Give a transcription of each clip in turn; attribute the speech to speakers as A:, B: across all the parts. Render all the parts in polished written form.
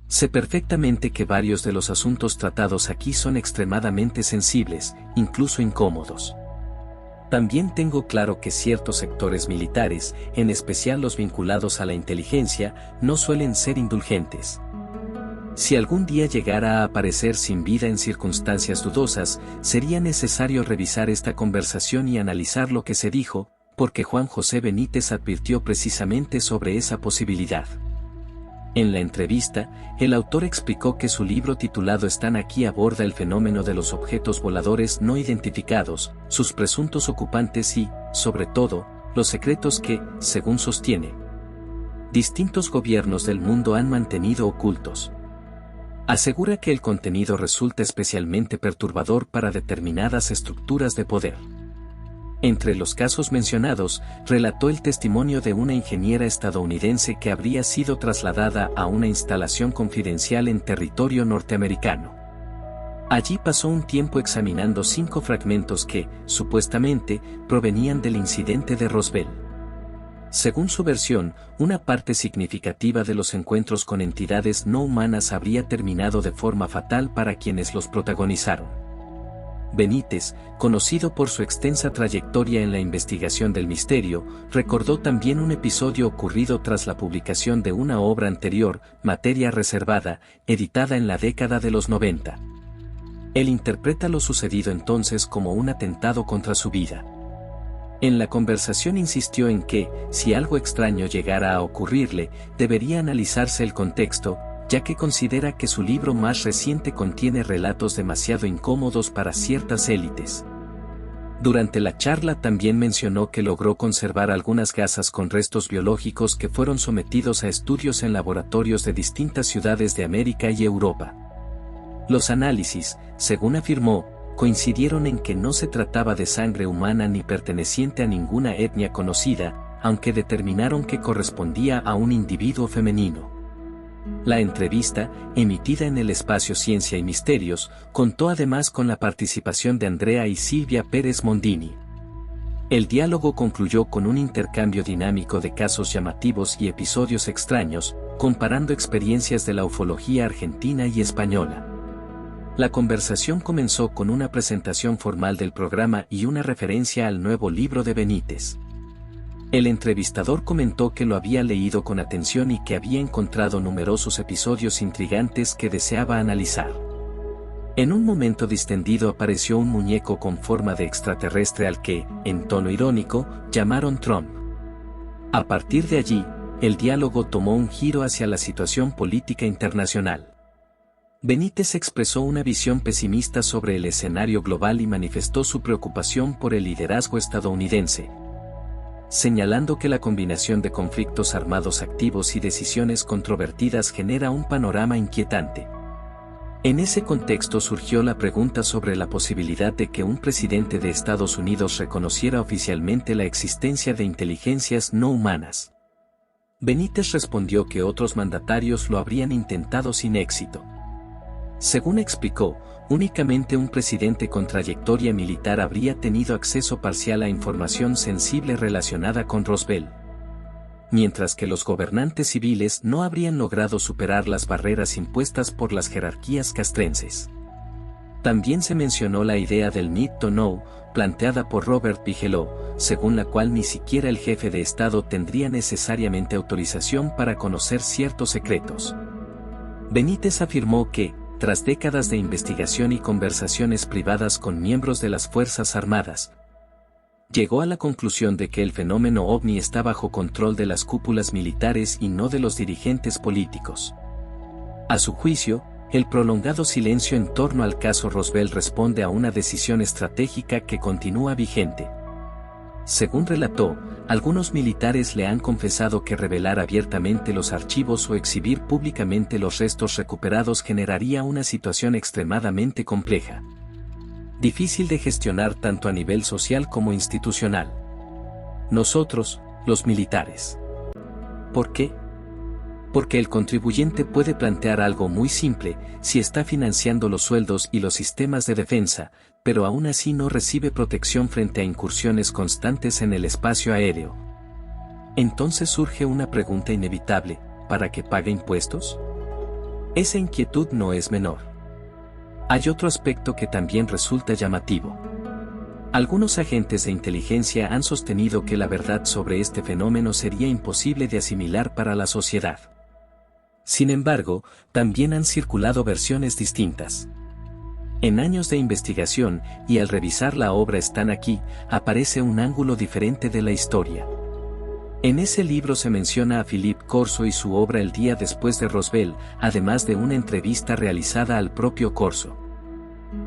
A: Sé perfectamente que varios de los asuntos tratados aquí son extremadamente sensibles, incluso incómodos. También tengo claro que ciertos sectores militares, en especial los vinculados a la inteligencia, no suelen ser indulgentes. Si algún día llegara a aparecer sin vida en circunstancias dudosas, sería necesario revisar esta conversación y analizar lo que se dijo, porque Juan José Benítez advirtió precisamente sobre esa posibilidad. En la entrevista, el autor explicó que su libro titulado Están aquí aborda el fenómeno de los objetos voladores no identificados, sus presuntos ocupantes y, sobre todo, los secretos que, según sostiene, distintos gobiernos del mundo han mantenido ocultos. Asegura que el contenido resulta especialmente perturbador para determinadas estructuras de poder. Entre los casos mencionados, relató el testimonio de una ingeniera estadounidense que habría sido trasladada a una instalación confidencial en territorio norteamericano. Allí pasó un tiempo examinando 5 fragmentos que, supuestamente, provenían del incidente de Roswell. Según su versión, una parte significativa de los encuentros con entidades no humanas habría terminado de forma fatal para quienes los protagonizaron. Benítez, conocido por su extensa trayectoria en la investigación del misterio, recordó también un episodio ocurrido tras la publicación de una obra anterior, Materia Reservada, editada en la década de los 90. Él interpreta lo sucedido entonces como un atentado contra su vida. En la conversación insistió en que, si algo extraño llegara a ocurrirle, debería analizarse el contexto, ya que considera que su libro más reciente contiene relatos demasiado incómodos para ciertas élites. Durante la charla también mencionó que logró conservar algunas gasas con restos biológicos que fueron sometidos a estudios en laboratorios de distintas ciudades de América y Europa. Los análisis, según afirmó, coincidieron en que no se trataba de sangre humana ni perteneciente a ninguna etnia conocida, aunque determinaron que correspondía a un individuo femenino. La entrevista, emitida en el espacio Ciencia y Misterios, contó además con la participación de Andrea y Silvia Pérez Mondini. El diálogo concluyó con un intercambio dinámico de casos llamativos y episodios extraños, comparando experiencias de la ufología argentina y española. La conversación comenzó con una presentación formal del programa y una referencia al nuevo libro de Benítez. El entrevistador comentó que lo había leído con atención y que había encontrado numerosos episodios intrigantes que deseaba analizar. En un momento distendido apareció un muñeco con forma de extraterrestre al que, en tono irónico, llamaron Trump. A partir de allí, el diálogo tomó un giro hacia la situación política internacional. Benítez expresó una visión pesimista sobre el escenario global y manifestó su preocupación por el liderazgo estadounidense, señalando que la combinación de conflictos armados activos y decisiones controvertidas genera un panorama inquietante. En ese contexto surgió la pregunta sobre la posibilidad de que un presidente de Estados Unidos reconociera oficialmente la existencia de inteligencias no humanas. Benítez respondió que otros mandatarios lo habrían intentado sin éxito. Según explicó, únicamente un presidente con trayectoria militar habría tenido acceso parcial a información sensible relacionada con Roswell, mientras que los gobernantes civiles no habrían logrado superar las barreras impuestas por las jerarquías castrenses. También se mencionó la idea del need to know, planteada por Robert Bigelow, según la cual ni siquiera el jefe de Estado tendría necesariamente autorización para conocer ciertos secretos. Benítez afirmó que, tras décadas de investigación y conversaciones privadas con miembros de las Fuerzas Armadas, llegó a la conclusión de que el fenómeno ovni está bajo control de las cúpulas militares y no de los dirigentes políticos. A su juicio, el prolongado silencio en torno al caso Roswell responde a una decisión estratégica que continúa vigente. Según relató, algunos militares le han confesado que revelar abiertamente los archivos o exhibir públicamente los restos recuperados generaría una situación extremadamente compleja, difícil de gestionar tanto a nivel social como institucional. Nosotros, los militares. ¿Por qué? Porque el contribuyente puede plantear algo muy simple: si está financiando los sueldos y los sistemas de defensa, pero aún así no recibe protección frente a incursiones constantes en el espacio aéreo. Entonces surge una pregunta inevitable: ¿para qué paga impuestos? Esa inquietud no es menor. Hay otro aspecto que también resulta llamativo. Algunos agentes de inteligencia han sostenido que la verdad sobre este fenómeno sería imposible de asimilar para la sociedad. Sin embargo, también han circulado versiones distintas. En años de investigación, y al revisar la obra Están aquí, aparece un ángulo diferente de la historia. En ese libro se menciona a Philip Corso y su obra El día después de Roswell, además de una entrevista realizada al propio Corso.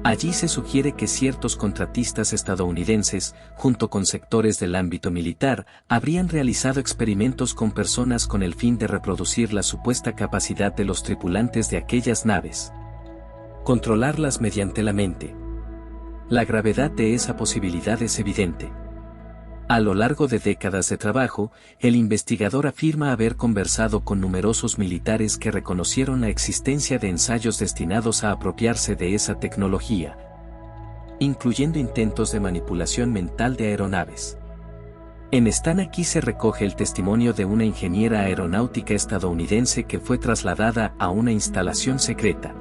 A: Allí se sugiere que ciertos contratistas estadounidenses, junto con sectores del ámbito militar, habrían realizado experimentos con personas con el fin de reproducir la supuesta capacidad de los tripulantes de aquellas naves. Controlarlas mediante la mente. La gravedad de esa posibilidad es evidente. A lo largo de décadas de trabajo, el investigador afirma haber conversado con numerosos militares que reconocieron la existencia de ensayos destinados a apropiarse de esa tecnología, incluyendo intentos de manipulación mental de aeronaves. En Están aquí se recoge el testimonio de una ingeniera aeronáutica estadounidense que fue trasladada a una instalación secreta.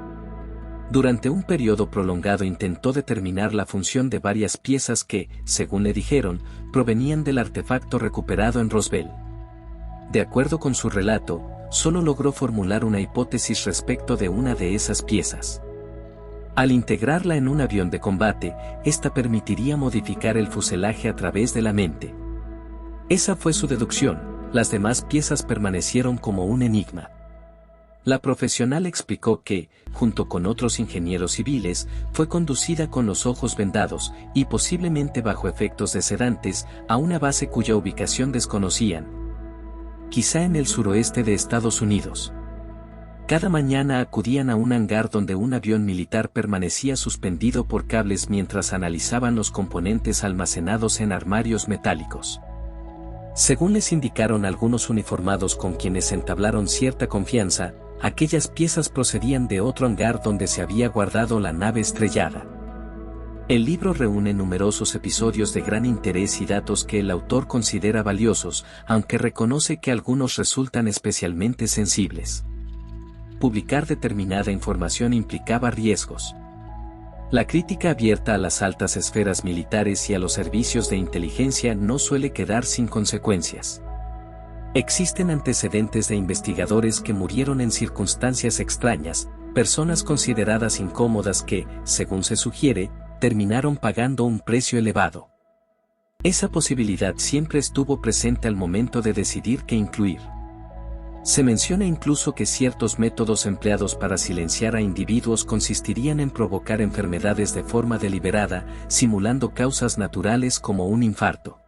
A: Durante un periodo prolongado intentó determinar la función de varias piezas que, según le dijeron, provenían del artefacto recuperado en Roswell. De acuerdo con su relato, solo logró formular una hipótesis respecto de una de esas piezas. Al integrarla en un avión de combate, esta permitiría modificar el fuselaje a través de la mente. Esa fue su deducción, las demás piezas permanecieron como un enigma. La profesional explicó que, junto con otros ingenieros civiles, fue conducida con los ojos vendados, y posiblemente bajo efectos de sedantes, a una base cuya ubicación desconocían. Quizá en el suroeste de Estados Unidos. Cada mañana acudían a un hangar donde un avión militar permanecía suspendido por cables mientras analizaban los componentes almacenados en armarios metálicos. Según les indicaron algunos uniformados con quienes entablaron cierta confianza, aquellas piezas procedían de otro hangar donde se había guardado la nave estrellada. El libro reúne numerosos episodios de gran interés y datos que el autor considera valiosos, aunque reconoce que algunos resultan especialmente sensibles. Publicar determinada información implicaba riesgos. La crítica abierta a las altas esferas militares y a los servicios de inteligencia no suele quedar sin consecuencias. Existen antecedentes de investigadores que murieron en circunstancias extrañas, personas consideradas incómodas que, según se sugiere, terminaron pagando un precio elevado. Esa posibilidad siempre estuvo presente al momento de decidir qué incluir. Se menciona incluso que ciertos métodos empleados para silenciar a individuos consistirían en provocar enfermedades de forma deliberada, simulando causas naturales como un infarto.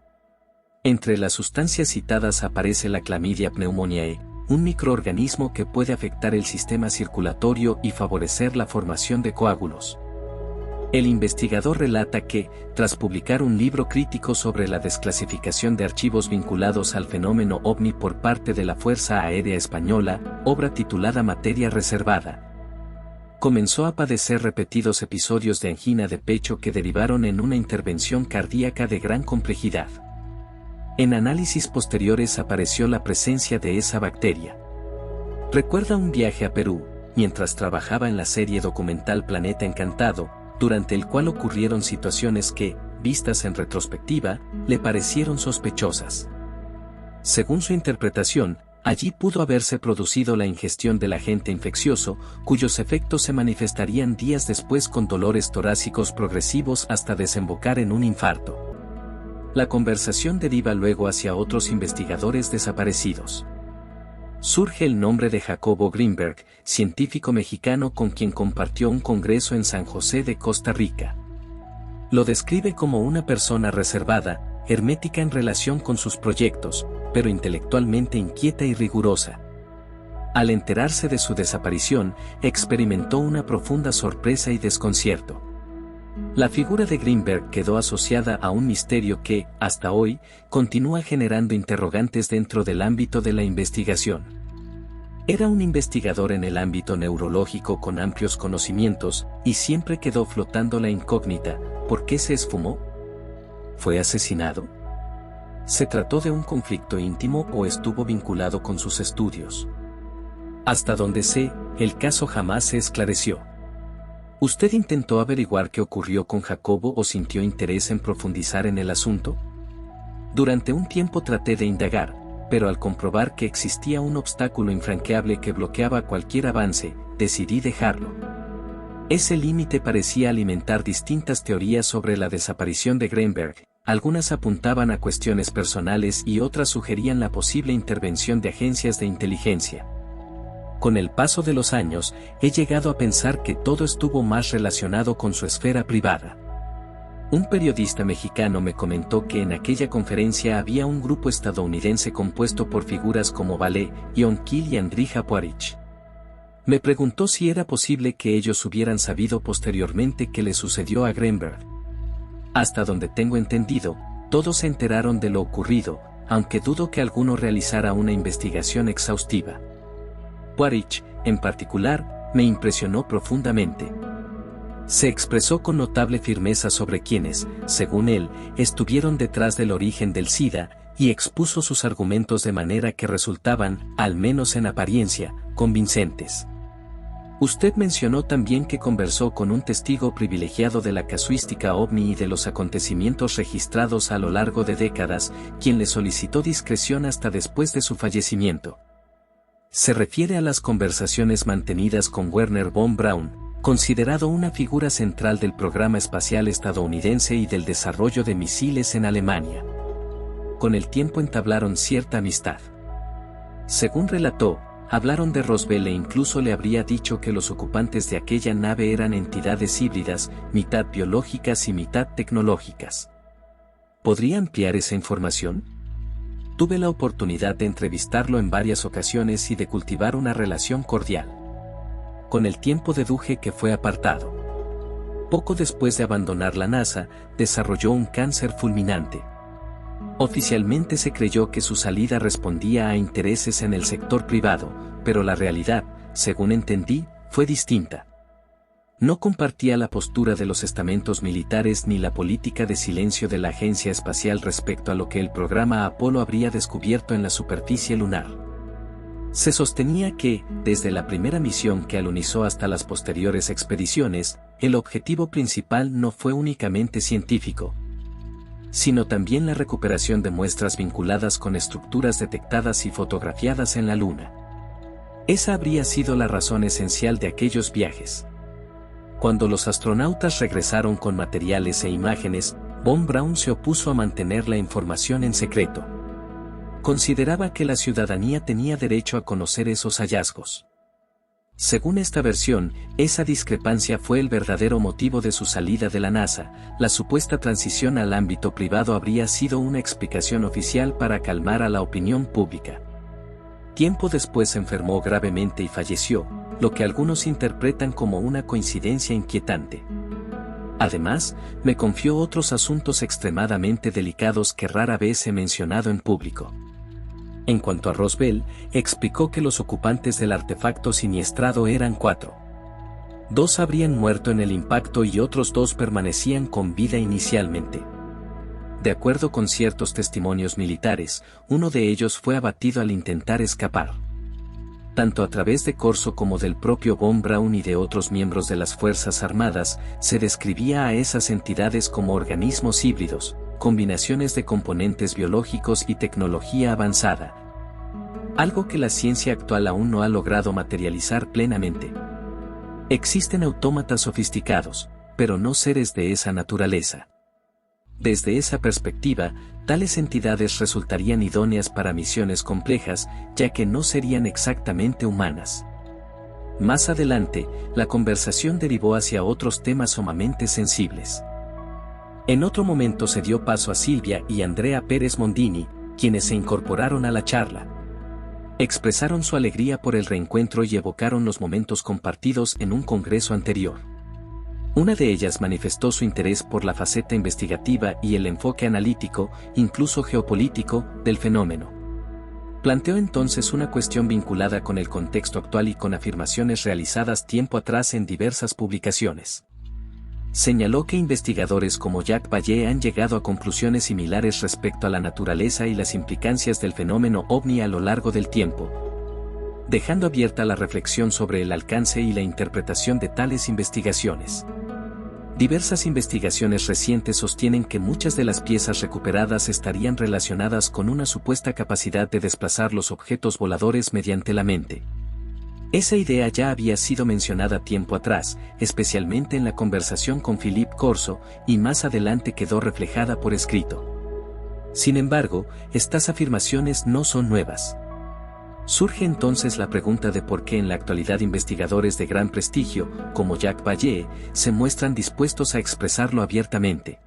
A: Entre las sustancias citadas aparece la Chlamydia pneumoniae, un microorganismo que puede afectar el sistema circulatorio y favorecer la formación de coágulos. El investigador relata que, tras publicar un libro crítico sobre la desclasificación de archivos vinculados al fenómeno OVNI por parte de la Fuerza Aérea Española, obra titulada Materia Reservada, comenzó a padecer repetidos episodios de angina de pecho que derivaron en una intervención cardíaca de gran complejidad. En análisis posteriores apareció la presencia de esa bacteria. Recuerda un viaje a Perú, mientras trabajaba en la serie documental Planeta Encantado, durante el cual ocurrieron situaciones que, vistas en retrospectiva, le parecieron sospechosas. Según su interpretación, allí pudo haberse producido la ingestión del agente infeccioso, cuyos efectos se manifestarían días después con dolores torácicos progresivos hasta desembocar en un infarto. La conversación deriva luego hacia otros investigadores desaparecidos. Surge el nombre de Jacobo Greenberg, científico mexicano con quien compartió un congreso en San José de Costa Rica. Lo describe como una persona reservada, hermética en relación con sus proyectos, pero intelectualmente inquieta y rigurosa. Al enterarse de su desaparición, experimentó una profunda sorpresa y desconcierto. La figura de Greenberg quedó asociada a un misterio que, hasta hoy, continúa generando interrogantes dentro del ámbito de la investigación. Era un investigador en el ámbito neurológico con amplios conocimientos, y siempre quedó flotando la incógnita: ¿por qué se esfumó? ¿Fue asesinado? ¿Se trató de un conflicto íntimo o estuvo vinculado con sus estudios? Hasta donde sé, el caso jamás se esclareció. ¿Usted intentó averiguar qué ocurrió con Jacobo o sintió interés en profundizar en el asunto? Durante un tiempo traté de indagar, pero al comprobar que existía un obstáculo infranqueable que bloqueaba cualquier avance, decidí dejarlo. Ese límite parecía alimentar distintas teorías sobre la desaparición de Greenberg. Algunas apuntaban a cuestiones personales y otras sugerían la posible intervención de agencias de inteligencia. Con el paso de los años, he llegado a pensar que todo estuvo más relacionado con su esfera privada. Un periodista mexicano me comentó que en aquella conferencia había un grupo estadounidense compuesto por figuras como Vale, John Keel y Andrija Puarich. Me preguntó si era posible que ellos hubieran sabido posteriormente qué le sucedió a Greenberg. Hasta donde tengo entendido, todos se enteraron de lo ocurrido, aunque dudo que alguno realizara una investigación exhaustiva. Puarich, en particular, me impresionó profundamente. Se expresó con notable firmeza sobre quienes, según él, estuvieron detrás del origen del SIDA, y expuso sus argumentos de manera que resultaban, al menos en apariencia, convincentes. Usted mencionó también que conversó con un testigo privilegiado de la casuística OVNI y de los acontecimientos registrados a lo largo de décadas, quien le solicitó discreción hasta después de su fallecimiento. Se refiere a las conversaciones mantenidas con Werner von Braun, considerado una figura central del programa espacial estadounidense y del desarrollo de misiles en Alemania. Con el tiempo entablaron cierta amistad. Según relató, hablaron de Roswell e incluso le habría dicho que los ocupantes de aquella nave eran entidades híbridas, mitad biológicas y mitad tecnológicas. ¿Podría ampliar esa información? Tuve la oportunidad de entrevistarlo en varias ocasiones y de cultivar una relación cordial. Con el tiempo deduje que fue apartado. Poco después de abandonar la NASA, desarrolló un cáncer fulminante. Oficialmente se creyó que su salida respondía a intereses en el sector privado, pero la realidad, según entendí, fue distinta. No compartía la postura de los estamentos militares ni la política de silencio de la agencia espacial respecto a lo que el programa Apolo habría descubierto en la superficie lunar. Se sostenía que, desde la primera misión que alunizó hasta las posteriores expediciones, el objetivo principal no fue únicamente científico, sino también la recuperación de muestras vinculadas con estructuras detectadas y fotografiadas en la Luna. Esa habría sido la razón esencial de aquellos viajes. Cuando los astronautas regresaron con materiales e imágenes, von Braun se opuso a mantener la información en secreto. Consideraba que la ciudadanía tenía derecho a conocer esos hallazgos. Según esta versión, esa discrepancia fue el verdadero motivo de su salida de la NASA. La supuesta transición al ámbito privado habría sido una explicación oficial para calmar a la opinión pública. Tiempo después se enfermó gravemente y falleció, lo que algunos interpretan como una coincidencia inquietante. Además, me confió otros asuntos extremadamente delicados que rara vez he mencionado en público. En cuanto a Roswell, explicó que los ocupantes del artefacto siniestrado eran 4. 2 habrían muerto en el impacto y otros 2 permanecían con vida inicialmente. De acuerdo con ciertos testimonios militares, uno de ellos fue abatido al intentar escapar. Tanto a través de Corso como del propio von Braun y de otros miembros de las Fuerzas Armadas, se describía a esas entidades como organismos híbridos, combinaciones de componentes biológicos y tecnología avanzada. Algo que la ciencia actual aún no ha logrado materializar plenamente. Existen autómatas sofisticados, pero no seres de esa naturaleza. Desde esa perspectiva, tales entidades resultarían idóneas para misiones complejas, ya que no serían exactamente humanas. Más adelante, la conversación derivó hacia otros temas sumamente sensibles. En otro momento se dio paso a Silvia y Andrea Pérez Mondini, quienes se incorporaron a la charla. Expresaron su alegría por el reencuentro y evocaron los momentos compartidos en un congreso anterior. Una de ellas manifestó su interés por la faceta investigativa y el enfoque analítico, incluso geopolítico, del fenómeno. Planteó entonces una cuestión vinculada con el contexto actual y con afirmaciones realizadas tiempo atrás en diversas publicaciones. Señaló que investigadores como Jacques Vallée han llegado a conclusiones similares respecto a la naturaleza y las implicancias del fenómeno OVNI a lo largo del tiempo. dejando abierta la reflexión sobre el alcance y la interpretación de tales investigaciones. Diversas investigaciones recientes sostienen que muchas de las piezas recuperadas estarían relacionadas con una supuesta capacidad de desplazar los objetos voladores mediante la mente. Esa idea ya había sido mencionada tiempo atrás, especialmente en la conversación con Philippe Corso, y más adelante quedó reflejada por escrito. Sin embargo, estas afirmaciones no son nuevas. Surge entonces la pregunta de por qué en la actualidad investigadores de gran prestigio, como Jacques Vallée, se muestran dispuestos a expresarlo abiertamente.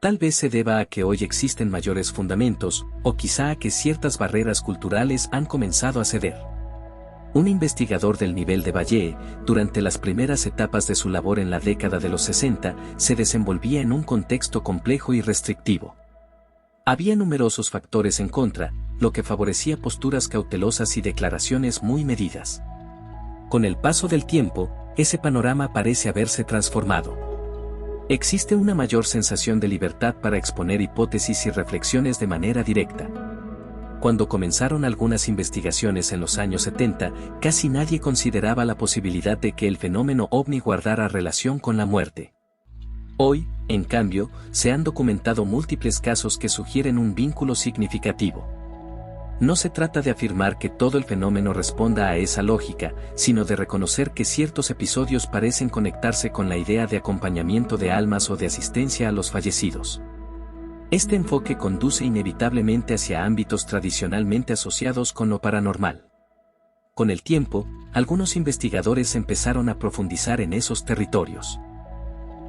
A: Tal vez se deba a que hoy existen mayores fundamentos, o quizá a que ciertas barreras culturales han comenzado a ceder. Un investigador del nivel de Vallée, durante las primeras etapas de su labor en la década de los 60, se desenvolvía en un contexto complejo y restrictivo. Había numerosos factores en contra, lo que favorecía posturas cautelosas y declaraciones muy medidas. Con el paso del tiempo, ese panorama parece haberse transformado. Existe una mayor sensación de libertad para exponer hipótesis y reflexiones de manera directa. Cuando comenzaron algunas investigaciones en los años 70, casi nadie consideraba la posibilidad de que el fenómeno ovni guardara relación con la muerte. Hoy, en cambio, se han documentado múltiples casos que sugieren un vínculo significativo. No se trata de afirmar que todo el fenómeno responda a esa lógica, sino de reconocer que ciertos episodios parecen conectarse con la idea de acompañamiento de almas o de asistencia a los fallecidos. Este enfoque conduce inevitablemente hacia ámbitos tradicionalmente asociados con lo paranormal. Con el tiempo, algunos investigadores empezaron a profundizar en esos territorios.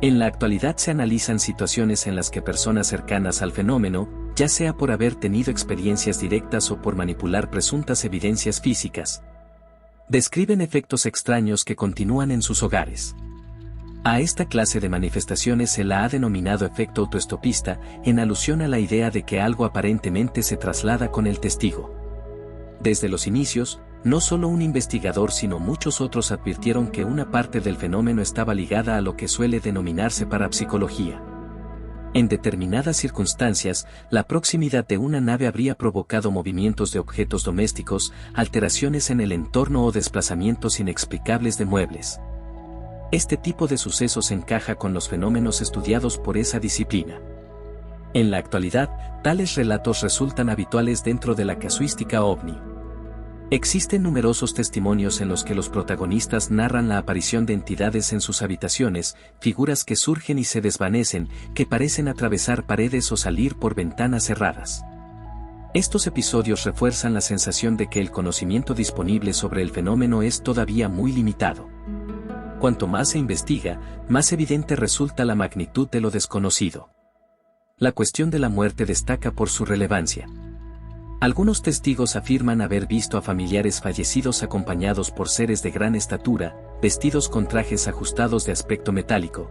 A: En la actualidad se analizan situaciones en las que personas cercanas al fenómeno, ya sea por haber tenido experiencias directas o por manipular presuntas evidencias físicas, describen efectos extraños que continúan en sus hogares. A esta clase de manifestaciones se la ha denominado efecto autoestopista, en alusión a la idea de que algo aparentemente se traslada con el testigo. Desde los inicios, no solo un investigador sino muchos otros advirtieron que una parte del fenómeno estaba ligada a lo que suele denominarse parapsicología. En determinadas circunstancias, la proximidad de una nave habría provocado movimientos de objetos domésticos, alteraciones en el entorno o desplazamientos inexplicables de muebles. Este tipo de sucesos encaja con los fenómenos estudiados por esa disciplina. En la actualidad, tales relatos resultan habituales dentro de la casuística ovni. Existen numerosos testimonios en los que los protagonistas narran la aparición de entidades en sus habitaciones, figuras que surgen y se desvanecen, que parecen atravesar paredes o salir por ventanas cerradas. Estos episodios refuerzan la sensación de que el conocimiento disponible sobre el fenómeno es todavía muy limitado. Cuanto más se investiga, más evidente resulta la magnitud de lo desconocido. La cuestión de la muerte destaca por su relevancia. Algunos testigos afirman haber visto a familiares fallecidos acompañados por seres de gran estatura, vestidos con trajes ajustados de aspecto metálico,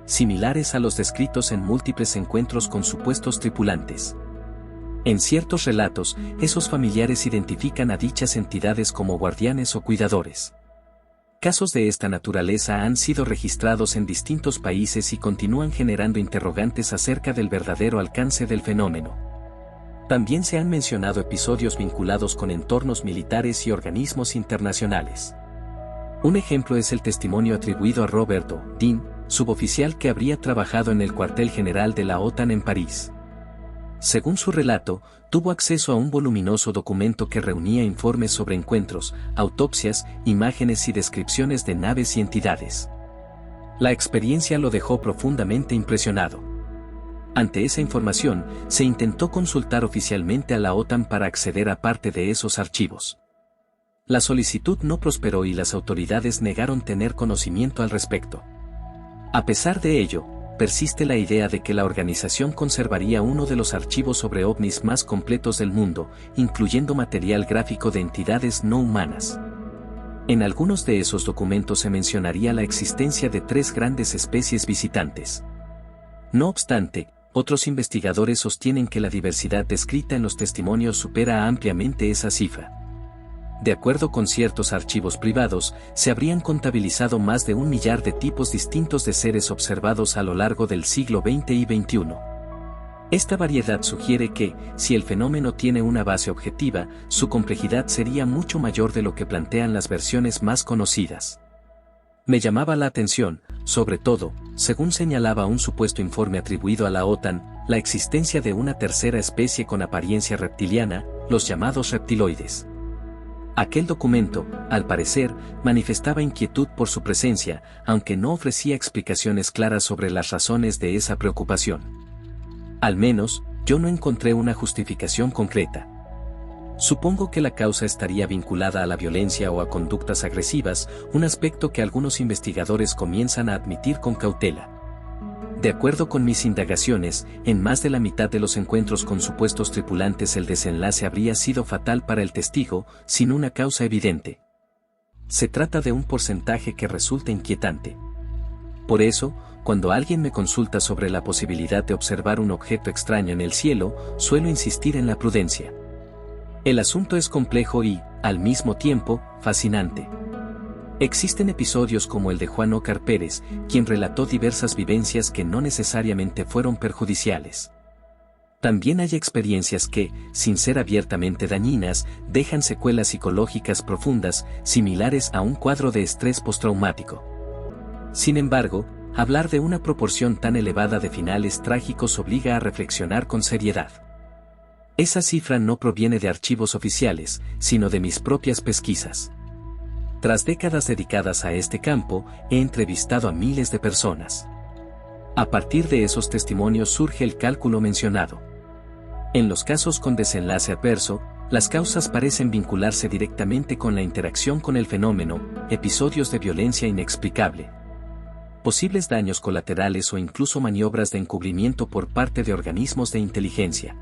A: similares a los descritos en múltiples encuentros con supuestos tripulantes. En ciertos relatos, esos familiares identifican a dichas entidades como guardianes o cuidadores. Casos de esta naturaleza han sido registrados en distintos países y continúan generando interrogantes acerca del verdadero alcance del fenómeno. También se han mencionado episodios vinculados con entornos militares y organismos internacionales. Un ejemplo es el testimonio atribuido a Robert Dean, suboficial que habría trabajado en el cuartel general de la OTAN en París. Según su relato, tuvo acceso a un voluminoso documento que reunía informes sobre encuentros, autopsias, imágenes y descripciones de naves y entidades. La experiencia lo dejó profundamente impresionado. Ante esa información, se intentó consultar oficialmente a la OTAN para acceder a parte de esos archivos. La solicitud no prosperó y las autoridades negaron tener conocimiento al respecto. A pesar de ello, persiste la idea de que la organización conservaría uno de los archivos sobre ovnis más completos del mundo, incluyendo material gráfico de entidades no humanas. En algunos de esos documentos se mencionaría la existencia de 3 grandes especies visitantes. No obstante, otros investigadores sostienen que la diversidad descrita en los testimonios supera ampliamente esa cifra. De acuerdo con ciertos archivos privados, se habrían contabilizado más de 1 millar de tipos distintos de seres observados a lo largo del siglo XX y XXI. Esta variedad sugiere que, si el fenómeno tiene una base objetiva, su complejidad sería mucho mayor de lo que plantean las versiones más conocidas. Me llamaba la atención, sobre todo, según señalaba un supuesto informe atribuido a la OTAN, la existencia de una tercera especie con apariencia reptiliana, los llamados reptiloides. Aquel documento, al parecer, manifestaba inquietud por su presencia, aunque no ofrecía explicaciones claras sobre las razones de esa preocupación. Al menos, yo no encontré una justificación concreta. Supongo que la causa estaría vinculada a la violencia o a conductas agresivas, un aspecto que algunos investigadores comienzan a admitir con cautela. De acuerdo con mis indagaciones, en más de la mitad de los encuentros con supuestos tripulantes el desenlace habría sido fatal para el testigo, sin una causa evidente. Se trata de un porcentaje que resulta inquietante. Por eso, cuando alguien me consulta sobre la posibilidad de observar un objeto extraño en el cielo, suelo insistir en la prudencia. El asunto es complejo y, al mismo tiempo, fascinante. Existen episodios como el de Juan Ócar Pérez, quien relató diversas vivencias que no necesariamente fueron perjudiciales. También hay experiencias que, sin ser abiertamente dañinas, dejan secuelas psicológicas profundas, similares a un cuadro de estrés postraumático. Sin embargo, hablar de una proporción tan elevada de finales trágicos obliga a reflexionar con seriedad. Esa cifra no proviene de archivos oficiales, sino de mis propias pesquisas. Tras décadas dedicadas a este campo, he entrevistado a miles de personas. A partir de esos testimonios surge el cálculo mencionado. En los casos con desenlace adverso, las causas parecen vincularse directamente con la interacción con el fenómeno, episodios de violencia inexplicable, posibles daños colaterales o incluso maniobras de encubrimiento por parte de organismos de inteligencia.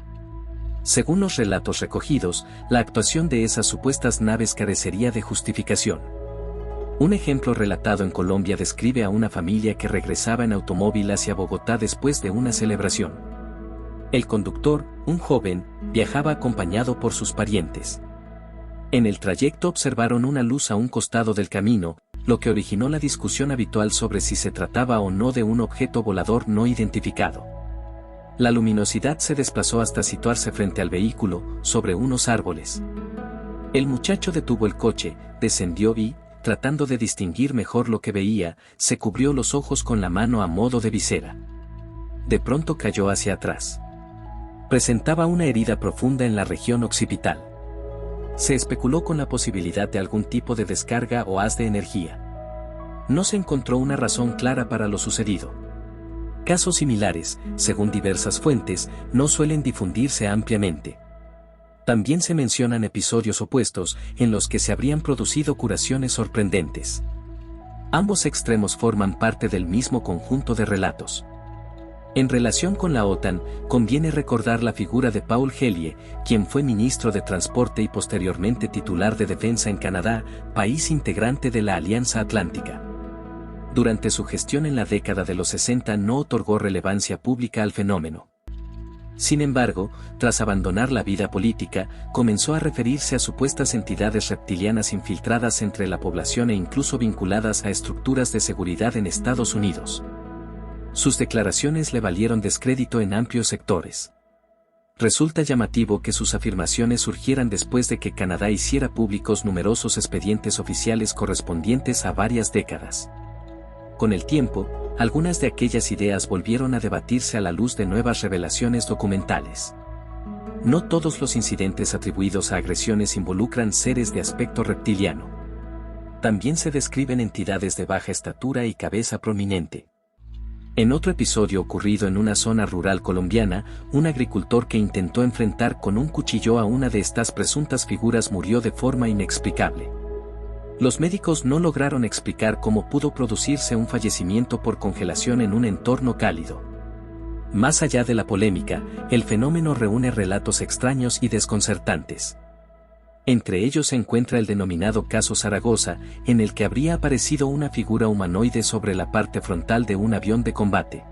A: Según los relatos recogidos, la actuación de esas supuestas naves carecería de justificación. Un ejemplo relatado en Colombia describe a una familia que regresaba en automóvil hacia Bogotá después de una celebración. El conductor, un joven, viajaba acompañado por sus parientes. En el trayecto observaron una luz a un costado del camino, lo que originó la discusión habitual sobre si se trataba o no de un objeto volador no identificado. La luminosidad se desplazó hasta situarse frente al vehículo, sobre unos árboles. El muchacho detuvo el coche, descendió y, tratando de distinguir mejor lo que veía, se cubrió los ojos con la mano a modo de visera. De pronto cayó hacia atrás. Presentaba una herida profunda en la región occipital. Se especuló con la posibilidad de algún tipo de descarga o haz de energía. No se encontró una razón clara para lo sucedido. Casos similares, según diversas fuentes, no suelen difundirse ampliamente. También se mencionan episodios opuestos, en los que se habrían producido curaciones sorprendentes. Ambos extremos forman parte del mismo conjunto de relatos. En relación con la OTAN, conviene recordar la figura de Paul Hellyer, quien fue ministro de Transporte y posteriormente titular de Defensa en Canadá, país integrante de la Alianza Atlántica. Durante su gestión en la década de los 60 no otorgó relevancia pública al fenómeno. Sin embargo, tras abandonar la vida política, comenzó a referirse a supuestas entidades reptilianas infiltradas entre la población e incluso vinculadas a estructuras de seguridad en Estados Unidos. Sus declaraciones le valieron descrédito en amplios sectores. Resulta llamativo que sus afirmaciones surgieran después de que Canadá hiciera públicos numerosos expedientes oficiales correspondientes a varias décadas. Con el tiempo, algunas de aquellas ideas volvieron a debatirse a la luz de nuevas revelaciones documentales. No todos los incidentes atribuidos a agresiones involucran seres de aspecto reptiliano. También se describen entidades de baja estatura y cabeza prominente. En otro episodio ocurrido en una zona rural colombiana, un agricultor que intentó enfrentar con un cuchillo a una de estas presuntas figuras murió de forma inexplicable. Los médicos no lograron explicar cómo pudo producirse un fallecimiento por congelación en un entorno cálido. Más allá de la polémica, el fenómeno reúne relatos extraños y desconcertantes. Entre ellos se encuentra el denominado caso Zaragoza, en el que habría aparecido una figura humanoide sobre la parte frontal de un avión de combate.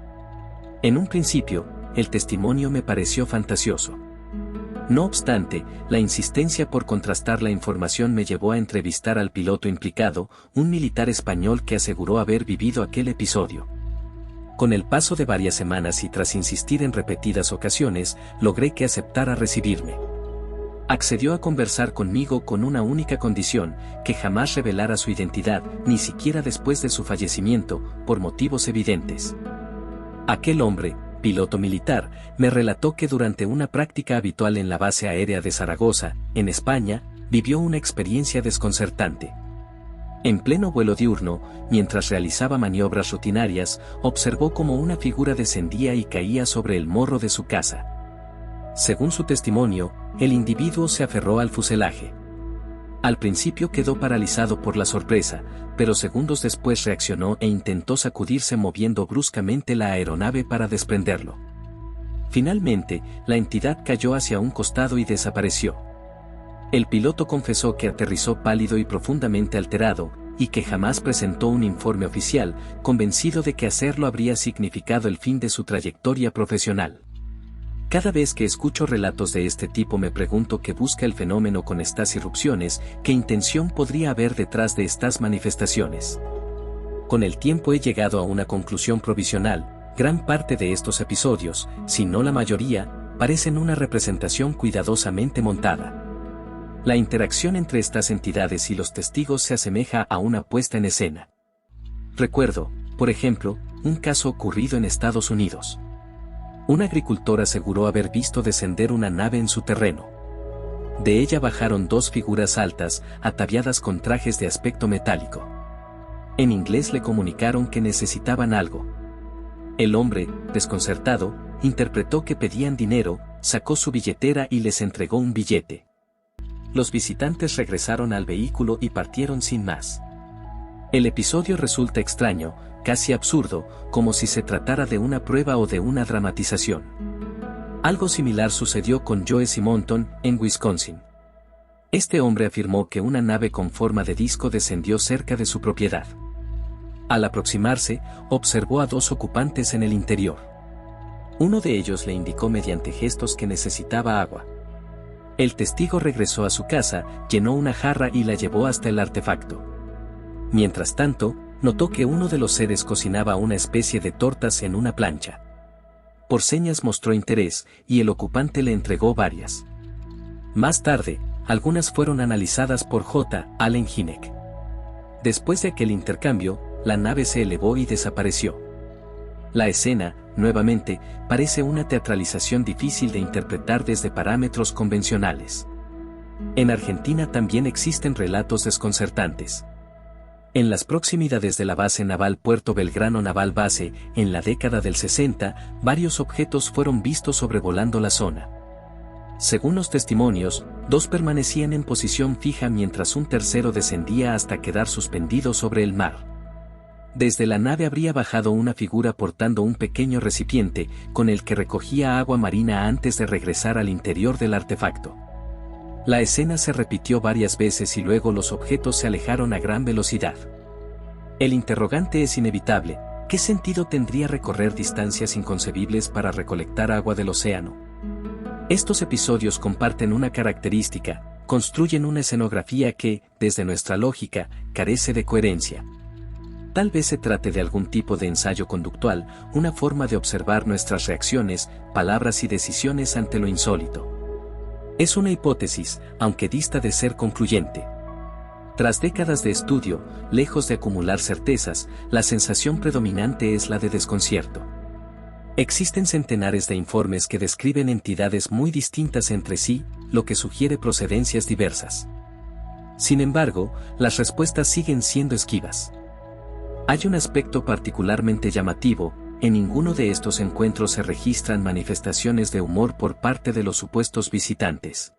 A: En un principio, el testimonio me pareció fantasioso. No obstante, la insistencia por contrastar la información me llevó a entrevistar al piloto implicado, un militar español que aseguró haber vivido aquel episodio. Con el paso de varias semanas y tras insistir en repetidas ocasiones, logré que aceptara recibirme. Accedió a conversar conmigo con una única condición, que jamás revelara su identidad, ni siquiera después de su fallecimiento, por motivos evidentes. Aquel hombre, piloto militar, me relató que durante una práctica habitual en la base aérea de Zaragoza, en España, vivió una experiencia desconcertante. En pleno vuelo diurno, mientras realizaba maniobras rutinarias, observó cómo una figura descendía y caía sobre el morro de su casa. Según su testimonio, el individuo se aferró al fuselaje. Al principio quedó paralizado por la sorpresa, pero segundos después reaccionó e intentó sacudirse moviendo bruscamente la aeronave para desprenderlo. Finalmente, la entidad cayó hacia un costado y desapareció. El piloto confesó que aterrizó pálido y profundamente alterado, y que jamás presentó un informe oficial, convencido de que hacerlo habría significado el fin de su trayectoria profesional. Cada vez que escucho relatos de este tipo me pregunto qué busca el fenómeno con estas irrupciones, qué intención podría haber detrás de estas manifestaciones. Con el tiempo he llegado a una conclusión provisional: gran parte de estos episodios, si no la mayoría, parecen una representación cuidadosamente montada. La interacción entre estas entidades y los testigos se asemeja a una puesta en escena. Recuerdo, por ejemplo, un caso ocurrido en Estados Unidos. Un agricultor aseguró haber visto descender una nave en su terreno. De ella bajaron dos figuras altas, ataviadas con trajes de aspecto metálico. En inglés le comunicaron que necesitaban algo. El hombre, desconcertado, interpretó que pedían dinero, sacó su billetera y les entregó un billete. Los visitantes regresaron al vehículo y partieron sin más. El episodio resulta extraño, casi absurdo, como si se tratara de una prueba o de una dramatización. Algo similar sucedió con Joe Simonton, en Wisconsin. Este hombre afirmó que una nave con forma de disco descendió cerca de su propiedad. Al aproximarse, observó a dos ocupantes en el interior. Uno de ellos le indicó mediante gestos que necesitaba agua. El testigo regresó a su casa, llenó una jarra y la llevó hasta el artefacto. Mientras tanto, notó que uno de los seres cocinaba una especie de tortas en una plancha. Por señas mostró interés, y el ocupante le entregó varias. Más tarde, algunas fueron analizadas por J. Allen Hynek. Después de aquel intercambio, la nave se elevó y desapareció. La escena, nuevamente, parece una teatralización difícil de interpretar desde parámetros convencionales. En Argentina también existen relatos desconcertantes. En las proximidades de la base naval Puerto Belgrano Naval Base, en la década del 60, varios objetos fueron vistos sobrevolando la zona. Según los testimonios, dos permanecían en posición fija mientras un tercero descendía hasta quedar suspendido sobre el mar. Desde la nave habría bajado una figura portando un pequeño recipiente, con el que recogía agua marina antes de regresar al interior del artefacto. La escena se repitió varias veces y luego los objetos se alejaron a gran velocidad. El interrogante es inevitable: ¿qué sentido tendría recorrer distancias inconcebibles para recolectar agua del océano? Estos episodios comparten una característica: construyen una escenografía que, desde nuestra lógica, carece de coherencia. Tal vez se trate de algún tipo de ensayo conductual, una forma de observar nuestras reacciones, palabras y decisiones ante lo insólito. Es una hipótesis, aunque dista de ser concluyente. Tras décadas de estudio, lejos de acumular certezas, la sensación predominante es la de desconcierto. Existen centenares de informes que describen entidades muy distintas entre sí, lo que sugiere procedencias diversas. Sin embargo, las respuestas siguen siendo esquivas. Hay un aspecto particularmente llamativo: en ninguno de estos encuentros se registran manifestaciones de humor por parte de los supuestos visitantes.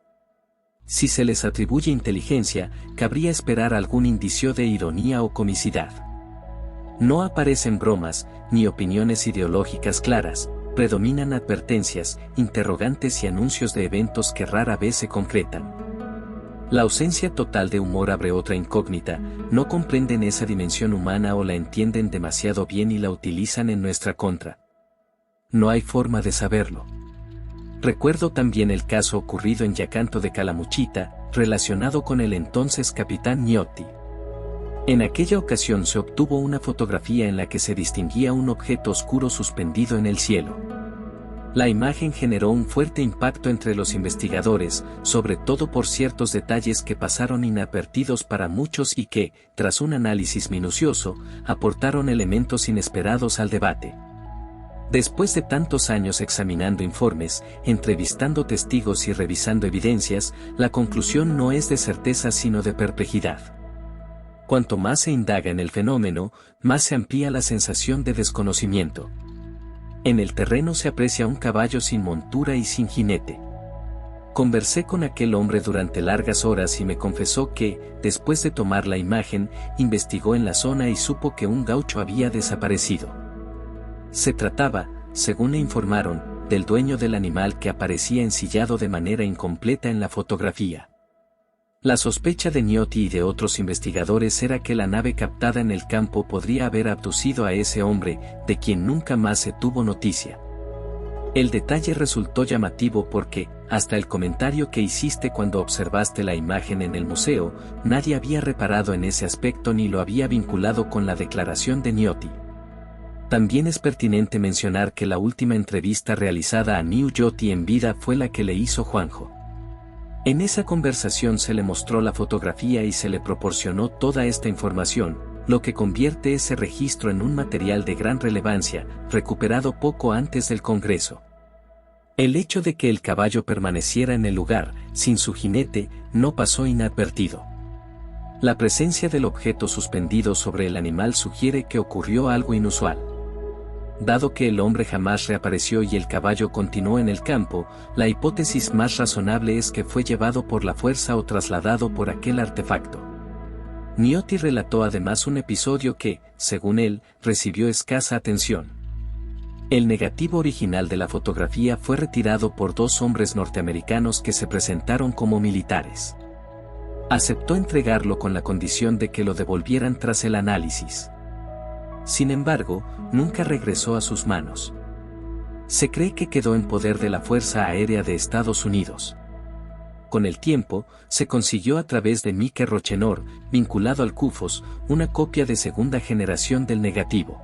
A: Si se les atribuye inteligencia, cabría esperar algún indicio de ironía o comicidad. No aparecen bromas, ni opiniones ideológicas claras, predominan advertencias, interrogantes y anuncios de eventos que rara vez se concretan. La ausencia total de humor abre otra incógnita: no comprenden esa dimensión humana o la entienden demasiado bien y la utilizan en nuestra contra. No hay forma de saberlo. Recuerdo también el caso ocurrido en Yacanto de Calamuchita, relacionado con el entonces capitán Gnotti. En aquella ocasión se obtuvo una fotografía en la que se distinguía un objeto oscuro suspendido en el cielo. La imagen generó un fuerte impacto entre los investigadores, sobre todo por ciertos detalles que pasaron inadvertidos para muchos y que, tras un análisis minucioso, aportaron elementos inesperados al debate. Después de tantos años examinando informes, entrevistando testigos y revisando evidencias, la conclusión no es de certeza sino de perplejidad. Cuanto más se indaga en el fenómeno, más se amplía la sensación de desconocimiento. En el terreno se aprecia un caballo sin montura y sin jinete. Conversé con aquel hombre durante largas horas y me confesó que, después de tomar la imagen, investigó en la zona y supo que un gaucho había desaparecido. Se trataba, según le informaron, del dueño del animal que aparecía ensillado de manera incompleta en la fotografía. La sospecha de Gnotti y de otros investigadores era que la nave captada en el campo podría haber abducido a ese hombre, de quien nunca más se tuvo noticia. El detalle resultó llamativo porque, hasta el comentario que hiciste cuando observaste la imagen en el museo, nadie había reparado en ese aspecto ni lo había vinculado con la declaración de Gnotti. También es pertinente mencionar que la última entrevista realizada a Gnotti en vida fue la que le hizo Juanjo. En esa conversación se le mostró la fotografía y se le proporcionó toda esta información, lo que convierte ese registro en un material de gran relevancia, recuperado poco antes del Congreso. El hecho de que el caballo permaneciera en el lugar, sin su jinete, no pasó inadvertido. La presencia del objeto suspendido sobre el animal sugiere que ocurrió algo inusual. Dado que el hombre jamás reapareció y el caballo continuó en el campo, la hipótesis más razonable es que fue llevado por la fuerza o trasladado por aquel artefacto. Gnotti relató además un episodio que, según él, recibió escasa atención. El negativo original de la fotografía fue retirado por dos hombres norteamericanos que se presentaron como militares. Aceptó entregarlo con la condición de que lo devolvieran tras el análisis. Sin embargo, nunca regresó a sus manos. Se cree que quedó en poder de la Fuerza Aérea de Estados Unidos. Con el tiempo, se consiguió a través de Mike Rochenor, vinculado al CUFOS, una copia de segunda generación del negativo.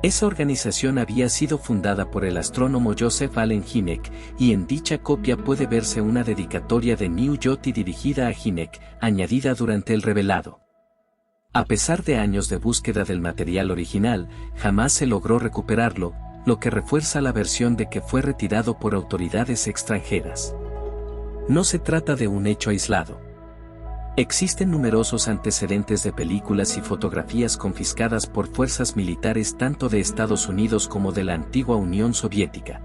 A: Esa organización había sido fundada por el astrónomo Joseph Allen Hynek, y en dicha copia puede verse una dedicatoria de Gnotti dirigida a Hynek, añadida durante el revelado. A pesar de años de búsqueda del material original, jamás se logró recuperarlo, lo que refuerza la versión de que fue retirado por autoridades extranjeras. No se trata de un hecho aislado. Existen numerosos antecedentes de películas y fotografías confiscadas por fuerzas militares tanto de Estados Unidos como de la antigua Unión Soviética.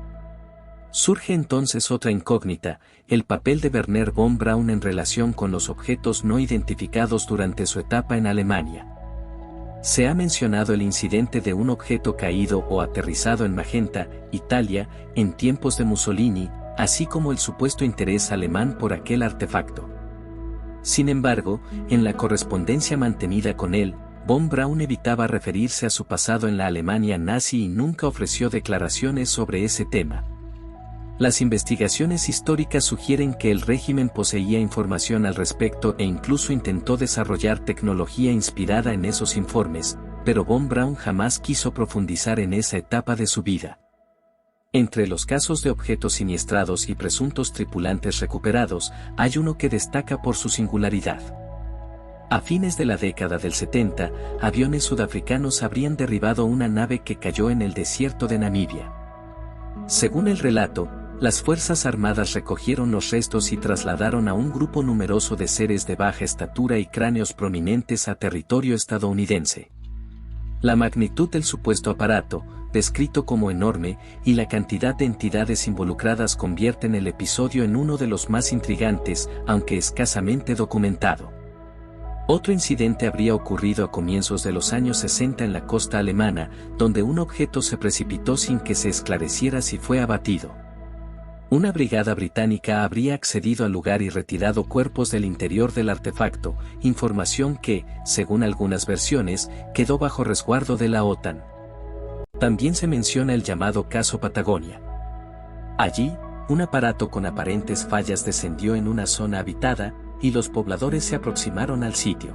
A: Surge entonces otra incógnita, el papel de Wernher von Braun en relación con los objetos no identificados durante su etapa en Alemania. Se ha mencionado el incidente de un objeto caído o aterrizado en Magenta, Italia, en tiempos de Mussolini, así como el supuesto interés alemán por aquel artefacto. Sin embargo, en la correspondencia mantenida con él, von Braun evitaba referirse a su pasado en la Alemania nazi y nunca ofreció declaraciones sobre ese tema. Las investigaciones históricas sugieren que el régimen poseía información al respecto e incluso intentó desarrollar tecnología inspirada en esos informes, pero von Braun jamás quiso profundizar en esa etapa de su vida. Entre los casos de objetos siniestrados y presuntos tripulantes recuperados, hay uno que destaca por su singularidad. A fines de la década del 70, aviones sudafricanos habrían derribado una nave que cayó en el desierto de Namibia. Según el relato, las Fuerzas Armadas recogieron los restos y trasladaron a un grupo numeroso de seres de baja estatura y cráneos prominentes a territorio estadounidense. La magnitud del supuesto aparato, descrito como enorme, y la cantidad de entidades involucradas convierten el episodio en uno de los más intrigantes, aunque escasamente documentado. Otro incidente habría ocurrido a comienzos de los años 60 en la costa alemana, donde un objeto se precipitó sin que se esclareciera si fue abatido. Una brigada británica habría accedido al lugar y retirado cuerpos del interior del artefacto, información que, según algunas versiones, quedó bajo resguardo de la OTAN. También se menciona el llamado caso Patagonia. Allí, un aparato con aparentes fallas descendió en una zona habitada, y los pobladores se aproximaron al sitio.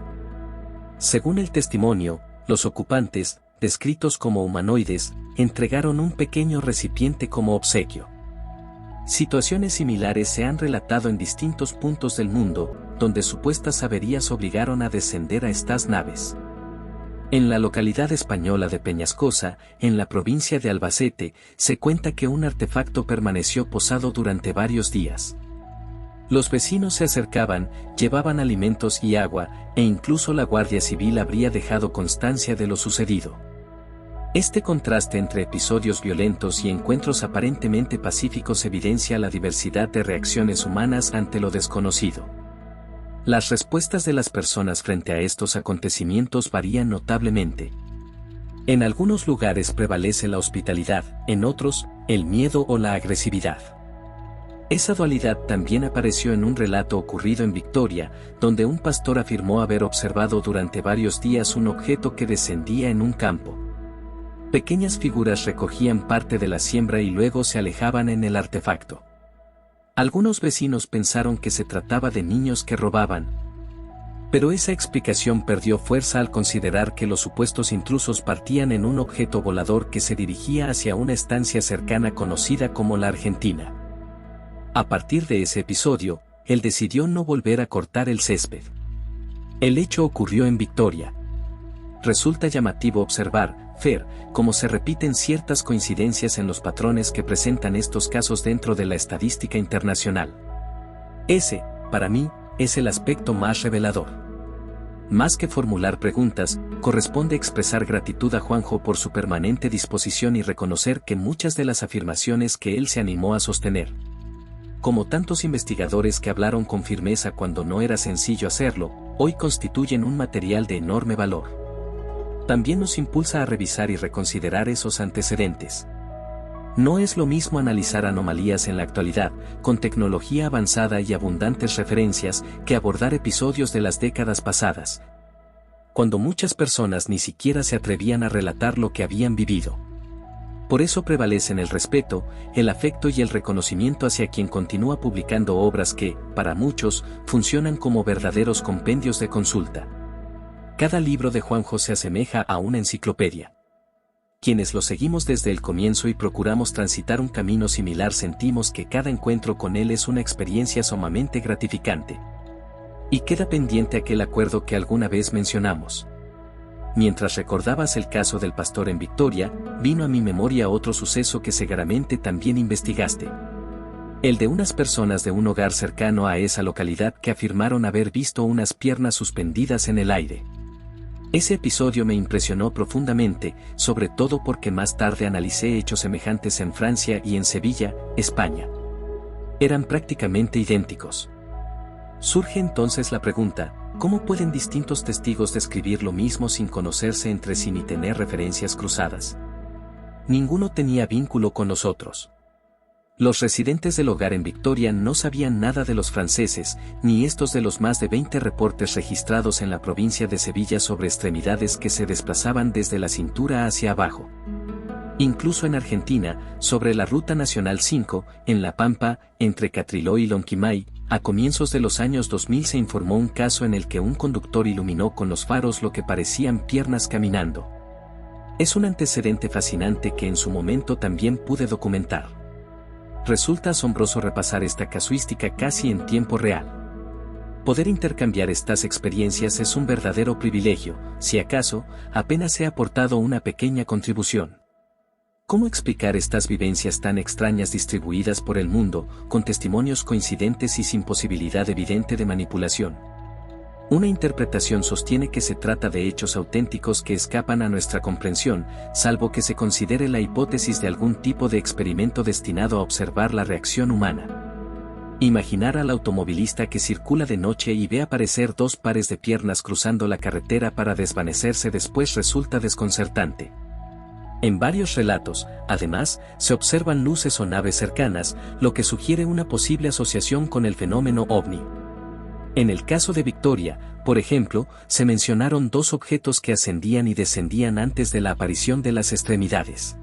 A: Según el testimonio, los ocupantes, descritos como humanoides, entregaron un pequeño recipiente como obsequio. Situaciones similares se han relatado en distintos puntos del mundo, donde supuestas averías obligaron a descender a estas naves. En la localidad española de Peñascosa, en la provincia de Albacete, se cuenta que un artefacto permaneció posado durante varios días. Los vecinos se acercaban, llevaban alimentos y agua, e incluso la Guardia Civil habría dejado constancia de lo sucedido. Este contraste entre episodios violentos y encuentros aparentemente pacíficos evidencia la diversidad de reacciones humanas ante lo desconocido. Las respuestas de las personas frente a estos acontecimientos varían notablemente. En algunos lugares prevalece la hospitalidad, en otros, el miedo o la agresividad. Esa dualidad también apareció en un relato ocurrido en Victoria, donde un pastor afirmó haber observado durante varios días un objeto que descendía en un campo. Pequeñas figuras recogían parte de la siembra y luego se alejaban en el artefacto. Algunos vecinos pensaron que se trataba de niños que robaban. Pero esa explicación perdió fuerza al considerar que los supuestos intrusos partían en un objeto volador que se dirigía hacia una estancia cercana conocida como la Argentina. A partir de ese episodio, él decidió no volver a cortar el césped. El hecho ocurrió en Victoria. Resulta llamativo observar, Fer, cómo se repiten ciertas coincidencias en los patrones que presentan estos casos dentro de la estadística internacional. Ese, para mí, es el aspecto más revelador. Más que formular preguntas, corresponde expresar gratitud a Juanjo por su permanente disposición y reconocer que muchas de las afirmaciones que él se animó a sostener, como tantos investigadores que hablaron con firmeza cuando no era sencillo hacerlo, hoy constituyen un material de enorme valor. También nos impulsa a revisar y reconsiderar esos antecedentes. No es lo mismo analizar anomalías en la actualidad, con tecnología avanzada y abundantes referencias, que abordar episodios de las décadas pasadas, cuando muchas personas ni siquiera se atrevían a relatar lo que habían vivido. Por eso prevalecen el respeto, el afecto y el reconocimiento hacia quien continúa publicando obras que, para muchos, funcionan como verdaderos compendios de consulta. Cada libro de Juanjo se asemeja a una enciclopedia. Quienes lo seguimos desde el comienzo y procuramos transitar un camino similar sentimos que cada encuentro con él es una experiencia sumamente gratificante. Y queda pendiente aquel acuerdo que alguna vez mencionamos. Mientras recordabas el caso del pastor en Victoria, vino a mi memoria otro suceso que seguramente también investigaste. El de unas personas de un hogar cercano a esa localidad que afirmaron haber visto unas piernas suspendidas en el aire. Ese episodio me impresionó profundamente, sobre todo porque más tarde analicé hechos semejantes en Francia y en Sevilla, España. Eran prácticamente idénticos. Surge entonces la pregunta, ¿cómo pueden distintos testigos describir lo mismo sin conocerse entre sí ni tener referencias cruzadas? Ninguno tenía vínculo con los otros. Los residentes del hogar en Victoria no sabían nada de los franceses, ni estos de los más de 20 reportes registrados en la provincia de Sevilla sobre extremidades que se desplazaban desde la cintura hacia abajo. Incluso en Argentina, sobre la Ruta Nacional 5, en La Pampa, entre Catriló y Lonquimay, a comienzos de los años 2000 se informó un caso en el que un conductor iluminó con los faros lo que parecían piernas caminando. Es un antecedente fascinante que en su momento también pude documentar. Resulta asombroso repasar esta casuística casi en tiempo real. Poder intercambiar estas experiencias es un verdadero privilegio, si acaso, apenas he aportado una pequeña contribución. ¿Cómo explicar estas vivencias tan extrañas distribuidas por el mundo, con testimonios coincidentes y sin posibilidad evidente de manipulación? Una interpretación sostiene que se trata de hechos auténticos que escapan a nuestra comprensión, salvo que se considere la hipótesis de algún tipo de experimento destinado a observar la reacción humana. Imaginar al automovilista que circula de noche y ve aparecer dos pares de piernas cruzando la carretera para desvanecerse después resulta desconcertante. En varios relatos, además, se observan luces o naves cercanas, lo que sugiere una posible asociación con el fenómeno ovni. En el caso de Victoria, por ejemplo, se mencionaron dos objetos que ascendían y descendían antes de la aparición de las extremidades.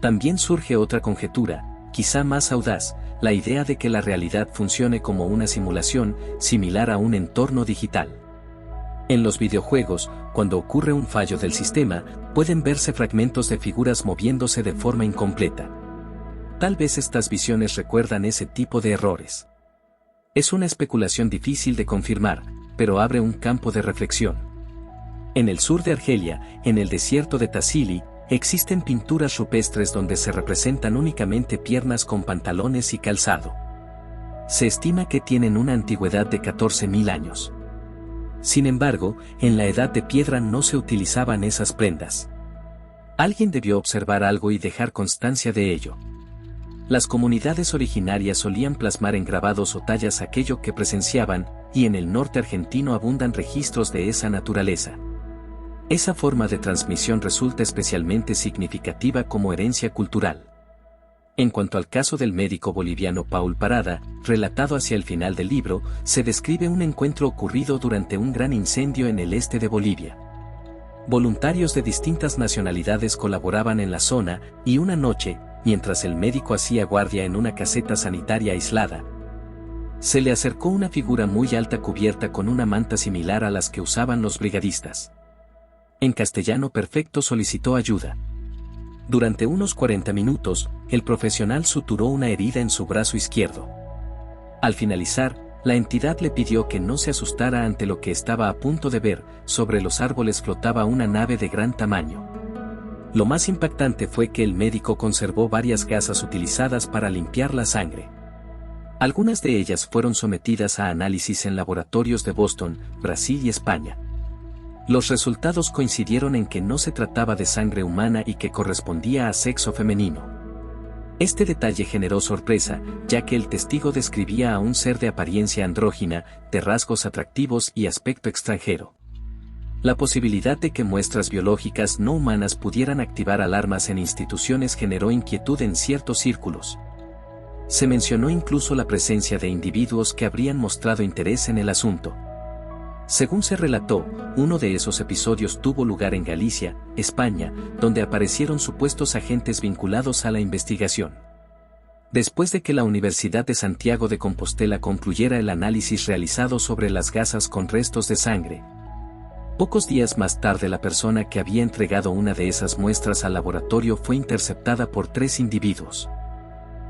A: También surge otra conjetura, quizá más audaz, la idea de que la realidad funcione como una simulación, similar a un entorno digital. En los videojuegos, cuando ocurre un fallo del sistema, pueden verse fragmentos de figuras moviéndose de forma incompleta. Tal vez estas visiones recuerdan ese tipo de errores. Es una especulación difícil de confirmar, pero abre un campo de reflexión. En el sur de Argelia, en el desierto de Tassili, existen pinturas rupestres donde se representan únicamente piernas con pantalones y calzado. Se estima que tienen una antigüedad de 14.000 años. Sin embargo, en la Edad de Piedra no se utilizaban esas prendas. Alguien debió observar algo y dejar constancia de ello. Las comunidades originarias solían plasmar en grabados o tallas aquello que presenciaban, y en el norte argentino abundan registros de esa naturaleza. Esa forma de transmisión resulta especialmente significativa como herencia cultural. En cuanto al caso del médico boliviano Paul Parada, relatado hacia el final del libro, se describe un encuentro ocurrido durante un gran incendio en el este de Bolivia. Voluntarios de distintas nacionalidades colaboraban en la zona, y una noche, mientras el médico hacía guardia en una caseta sanitaria aislada, se le acercó una figura muy alta cubierta con una manta similar a las que usaban los brigadistas. En castellano perfecto solicitó ayuda. Durante unos 40 minutos, el profesional suturó una herida en su brazo izquierdo. Al finalizar, la entidad le pidió que no se asustara ante lo que estaba a punto de ver. Sobre los árboles flotaba una nave de gran tamaño. Lo más impactante fue que el médico conservó varias gasas utilizadas para limpiar la sangre. Algunas de ellas fueron sometidas a análisis en laboratorios de Boston, Brasil y España. Los resultados coincidieron en que no se trataba de sangre humana y que correspondía a sexo femenino. Este detalle generó sorpresa, ya que el testigo describía a un ser de apariencia andrógina, de rasgos atractivos y aspecto extranjero. La posibilidad de que muestras biológicas no humanas pudieran activar alarmas en instituciones generó inquietud en ciertos círculos. Se mencionó incluso la presencia de individuos que habrían mostrado interés en el asunto. Según se relató, uno de esos episodios tuvo lugar en Galicia, España, donde aparecieron supuestos agentes vinculados a la investigación. Después de que la Universidad de Santiago de Compostela concluyera el análisis realizado sobre las gasas con restos de sangre, pocos días más tarde la persona que había entregado una de esas muestras al laboratorio fue interceptada por 3 individuos.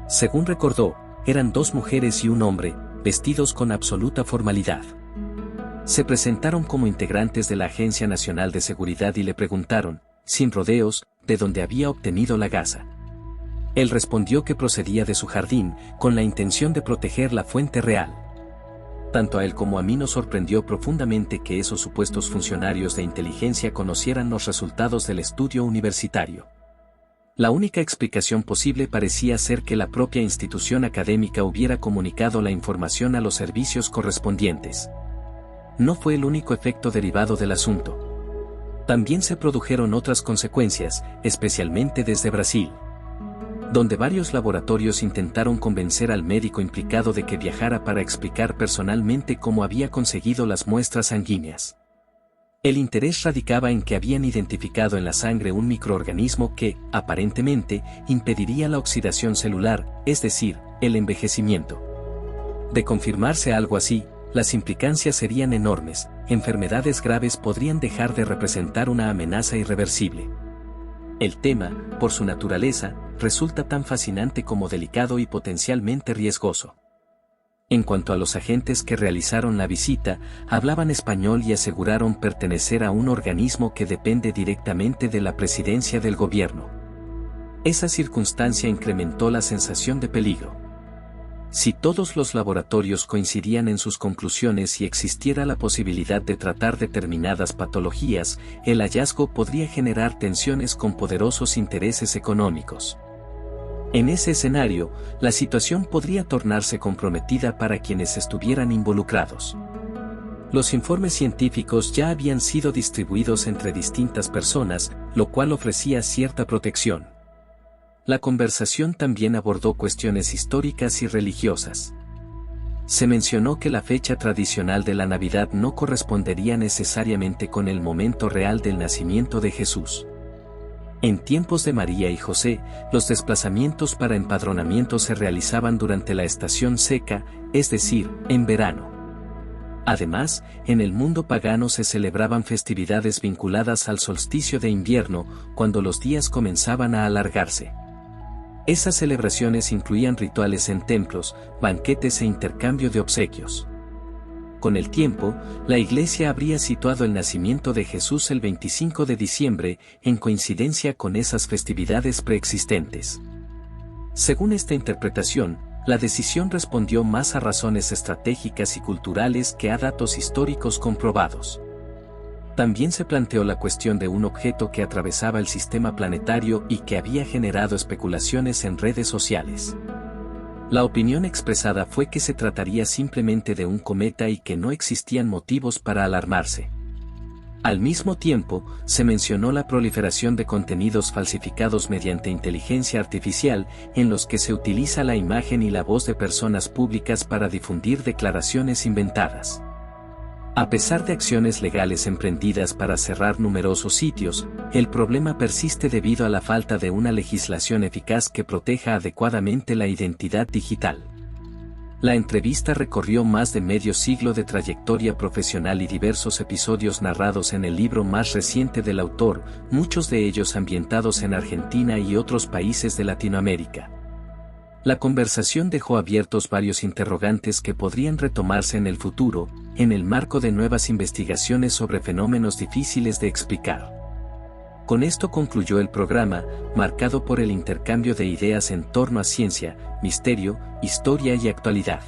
A: Según recordó, eran 2 mujeres y un hombre, vestidos con absoluta formalidad. Se presentaron como integrantes de la Agencia Nacional de Seguridad y le preguntaron, sin rodeos, de dónde había obtenido la gasa. Él respondió que procedía de su jardín, con la intención de proteger la fuente real. Tanto a él como a mí nos sorprendió profundamente que esos supuestos funcionarios de inteligencia conocieran los resultados del estudio universitario. La única explicación posible parecía ser que la propia institución académica hubiera comunicado la información a los servicios correspondientes. No fue el único efecto derivado del asunto. También se produjeron otras consecuencias, especialmente desde Brasil, donde varios laboratorios intentaron convencer al médico implicado de que viajara para explicar personalmente cómo había conseguido las muestras sanguíneas. El interés radicaba en que habían identificado en la sangre un microorganismo que, aparentemente, impediría la oxidación celular, es decir, el envejecimiento. De confirmarse algo así, las implicancias serían enormes, enfermedades graves podrían dejar de representar una amenaza irreversible. El tema, por su naturaleza, resulta tan fascinante como delicado y potencialmente riesgoso. En cuanto a los agentes que realizaron la visita, hablaban español y aseguraron pertenecer a un organismo que depende directamente de la presidencia del gobierno. Esa circunstancia incrementó la sensación de peligro. Si todos los laboratorios coincidían en sus conclusiones y existiera la posibilidad de tratar determinadas patologías, el hallazgo podría generar tensiones con poderosos intereses económicos. En ese escenario, la situación podría tornarse comprometida para quienes estuvieran involucrados. Los informes científicos ya habían sido distribuidos entre distintas personas, lo cual ofrecía cierta protección. La conversación también abordó cuestiones históricas y religiosas. Se mencionó que la fecha tradicional de la Navidad no correspondería necesariamente con el momento real del nacimiento de Jesús. En tiempos de María y José, los desplazamientos para empadronamiento se realizaban durante la estación seca, es decir, en verano. Además, en el mundo pagano se celebraban festividades vinculadas al solsticio de invierno, cuando los días comenzaban a alargarse. Esas celebraciones incluían rituales en templos, banquetes e intercambio de obsequios. Con el tiempo, la Iglesia habría situado el nacimiento de Jesús el 25 de diciembre, en coincidencia con esas festividades preexistentes. Según esta interpretación, la decisión respondió más a razones estratégicas y culturales que a datos históricos comprobados. También se planteó la cuestión de un objeto que atravesaba el sistema planetario y que había generado especulaciones en redes sociales. La opinión expresada fue que se trataría simplemente de un cometa y que no existían motivos para alarmarse. Al mismo tiempo, se mencionó la proliferación de contenidos falsificados mediante inteligencia artificial, en los que se utiliza la imagen y la voz de personas públicas para difundir declaraciones inventadas. A pesar de acciones legales emprendidas para cerrar numerosos sitios, el problema persiste debido a la falta de una legislación eficaz que proteja adecuadamente la identidad digital. La entrevista recorrió más de medio siglo de trayectoria profesional y diversos episodios narrados en el libro más reciente del autor, muchos de ellos ambientados en Argentina y otros países de Latinoamérica. La conversación dejó abiertos varios interrogantes que podrían retomarse en el futuro, en el marco de nuevas investigaciones sobre fenómenos difíciles de explicar. Con esto concluyó el programa, marcado por el intercambio de ideas en torno a ciencia, misterio, historia y actualidad.